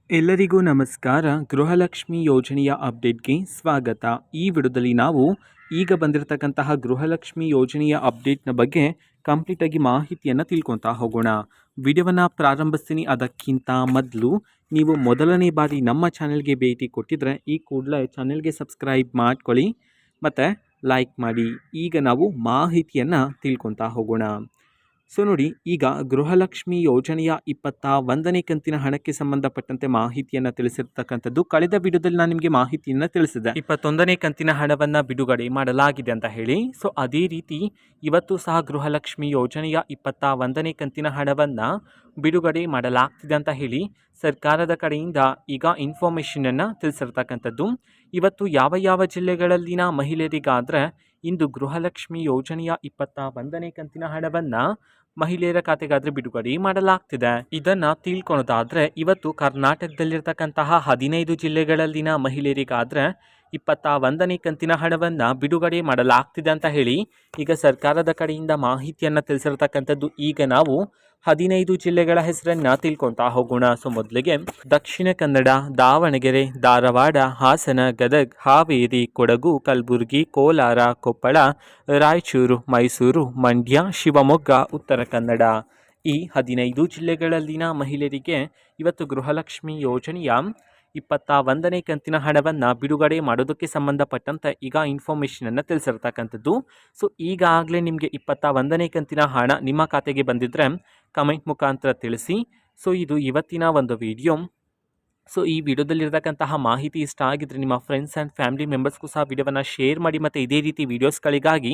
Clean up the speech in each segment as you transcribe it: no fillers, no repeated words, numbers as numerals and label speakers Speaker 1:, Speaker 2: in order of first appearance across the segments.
Speaker 1: ಎಲ್ಲರಿಗೂ ನಮಸ್ಕಾರ. ಗೃಹಲಕ್ಷ್ಮಿ ಯೋಜನೆಯ ಅಪ್ಡೇಟ್ಗೆ ಸ್ವಾಗತ. ಈ ವಿಡಿಯೋದಲ್ಲಿ ನಾವು ಈಗ ಬಂದಿರತಕ್ಕಂತಹ ಗೃಹಲಕ್ಷ್ಮಿ ಯೋಜನೆಯ ಅಪ್ಡೇಟ್ನ ಬಗ್ಗೆ ಕಂಪ್ಲೀಟಾಗಿ ಮಾಹಿತಿಯನ್ನು ತಿಳ್ಕೊತಾ ಹೋಗೋಣ. ವಿಡಿಯೋವನ್ನು ಪ್ರಾರಂಭಿಸ್ತೀನಿ. ಅದಕ್ಕಿಂತ ಮೊದಲು ನೀವು ಮೊದಲನೇ ಬಾರಿ ನಮ್ಮ ಚಾನೆಲ್ಗೆ ಭೇಟಿ ಕೊಟ್ಟಿದ್ರೆ ಈ ಕೂಡಲೇ ಚಾನೆಲ್ಗೆ ಸಬ್ಸ್ಕ್ರೈಬ್ ಮಾಡ್ಕೊಳ್ಳಿ ಮತ್ತು ಲೈಕ್ ಮಾಡಿ. ಈಗ ನಾವು ಮಾಹಿತಿಯನ್ನು ತಿಳ್ಕೊತಾ ಹೋಗೋಣ. ಸೊ ನೋಡಿ, ಈಗ ಗೃಹಲಕ್ಷ್ಮಿ ಯೋಜನೆಯ 21ನೇ ಕಂತಿನ ಹಣಕ್ಕೆ ಸಂಬಂಧಪಟ್ಟಂತೆ ಮಾಹಿತಿಯನ್ನು ತಿಳಿಸಿರ್ತಕ್ಕಂಥದ್ದು. ಕಳೆದ ವಿಡಿಯೋದಲ್ಲಿ ನಾನು ನಿಮಗೆ ಮಾಹಿತಿಯನ್ನು ತಿಳಿಸಿದೆ, 21ನೇ ಕಂತಿನ ಹಣವನ್ನು ಬಿಡುಗಡೆ ಮಾಡಲಾಗಿದೆ ಅಂತ ಹೇಳಿ. ಸೊ ಅದೇ ರೀತಿ ಇವತ್ತು ಸಹ ಗೃಹಲಕ್ಷ್ಮಿ ಯೋಜನೆಯ 21ನೇ ಕಂತಿನ ಹಣವನ್ನು ಬಿಡುಗಡೆ ಮಾಡಲಾಗ್ತಿದೆ ಅಂತ ಹೇಳಿ ಸರ್ಕಾರದ ಕಡೆಯಿಂದ ಈಗ ಇನ್ಫಾರ್ಮೇಷನನ್ನು ತಿಳಿಸಿರ್ತಕ್ಕಂಥದ್ದು. ಇವತ್ತು ಯಾವ ಯಾವ ಜಿಲ್ಲೆಗಳಲ್ಲಿನ ಮಹಿಳೆಯರಿಗಾದರೆ ಇಂದು ಗೃಹಲಕ್ಷ್ಮಿ ಯೋಜನೆಯ 21ನೇ ಕಂತಿನ ಹಣವನ್ನು ಮಹಿಳೆಯರ ಖಾತೆಗಾದರೆ ಬಿಡುಗಡೆ ಮಾಡಲಾಗ್ತಿದೆ. ಇದನ್ನ ತಿಳ್ಕೊಳೋದಾದ್ರೆ ಇವತ್ತು ಕರ್ನಾಟಕದಲ್ಲಿರ್ತಕ್ಕಂತಹ 15 ಜಿಲ್ಲೆಗಳಲ್ಲಿನ ಮಹಿಳೆಯರಿಗಾದ್ರೆ 21ನೇ ಕಂತಿನ ಹಣವನ್ನು ಬಿಡುಗಡೆ ಮಾಡಲಾಗ್ತಿದೆ ಅಂತ ಹೇಳಿ ಈಗ ಸರ್ಕಾರದ ಕಡೆಯಿಂದ ಮಾಹಿತಿಯನ್ನು ತಿಳಿಸಿರ್ತಕ್ಕಂಥದ್ದು. ಈಗ ನಾವು 15 ಜಿಲ್ಲೆಗಳ ಹೆಸರನ್ನು ತಿಳ್ಕೊತಾ ಹೋಗೋಣ. ಸೊ ಮೊದಲಿಗೆ ದಕ್ಷಿಣ ಕನ್ನಡ, ದಾವಣಗೆರೆ, ಧಾರವಾಡ, ಹಾಸನ, ಗದಗ, ಹಾವೇರಿ, ಕೊಡಗು, ಕಲಬುರಗಿ, ಕೋಲಾರ, ಕೊಪ್ಪಳ, ರಾಯಚೂರು, ಮೈಸೂರು, ಮಂಡ್ಯ, ಶಿವಮೊಗ್ಗ, ಉತ್ತರ ಕನ್ನಡ. ಈ 15 ಜಿಲ್ಲೆಗಳಲ್ಲಿನ ಮಹಿಳೆಯರಿಗೆ ಇವತ್ತು ಗೃಹಲಕ್ಷ್ಮಿ ಯೋಜನೆಯ 21ನೇ ಕಂತಿನ ಹಣವನ್ನು ಬಿಡುಗಡೆ ಮಾಡೋದಕ್ಕೆ ಸಂಬಂಧಪಟ್ಟಂತೆ ಈಗ ಇನ್ಫಾರ್ಮೇಷನನ್ನು ತಿಳಿಸಿರ್ತಕ್ಕಂಥದ್ದು. ಸೊ ಈಗಾಗಲೇ ನಿಮಗೆ 21ನೇ ಕಂತಿನ ಹಣ ನಿಮ್ಮ ಖಾತೆಗೆ ಬಂದಿದ್ದರೆ ಕಮೆಂಟ್ ಮುಖಾಂತರ ತಿಳಿಸಿ. ಸೊ ಇದು ಇವತ್ತಿನ ಒಂದು ವಿಡಿಯೋ. ಸೊ ಈ ವಿಡಿಯೋದಲ್ಲಿರ್ತಕ್ಕಂತಹ ಮಾಹಿತಿ ಇಷ್ಟ ಆಗಿದ್ರೆ ನಿಮ್ಮ ಫ್ರೆಂಡ್ಸ್ ಆ್ಯಂಡ್ ಫ್ಯಾಮಿಲಿ ಮೆಂಬರ್ಸ್ಗೂ ಸಹ ವಿಡಿಯೋವನ್ನು ಶೇರ್ ಮಾಡಿ ಮತ್ತು ಇದೇ ರೀತಿ ವೀಡಿಯೋಸ್ಗಳಿಗಾಗಿ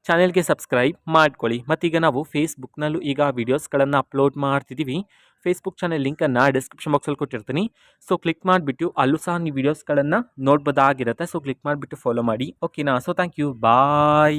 Speaker 1: ಚಾನೆಲ್ಗೆ ಸಬ್ಸ್ಕ್ರೈಬ್ ಮಾಡ್ಕೊಳ್ಳಿ. ಮತ್ತೀಗ ನಾವು ಫೇಸ್ಬುಕ್ನಲ್ಲೂ ಈಗ ವೀಡಿಯೋಸ್ಗಳನ್ನು ಅಪ್ಲೋಡ್ ಮಾಡ್ತಿದ್ದೀವಿ. ಫೇಸ್ಬುಕ್ ಚಾನೆಲ್ ಲಿಂಕನ್ನು ಡಿಸ್ಕ್ರಿಪ್ಷನ್ ಬಾಕ್ಸಲ್ಲಿ ಕೊಟ್ಟಿರ್ತೀನಿ. ಸೊ ಕ್ಲಿಕ್ ಮಾಡಿಬಿಟ್ಟು ಅಲ್ಲೂ ಸಹ ನೀವು ವೀಡಿಯೋಸ್ಗಳನ್ನು ನೋಡ್ಬೋದಾಗಿರುತ್ತೆ. ಸೊ ಕ್ಲಿಕ್ ಮಾಡಿಬಿಟ್ಟು ಫಾಲೋ ಮಾಡಿ. ಓಕೆನಾ? So thank you, bye.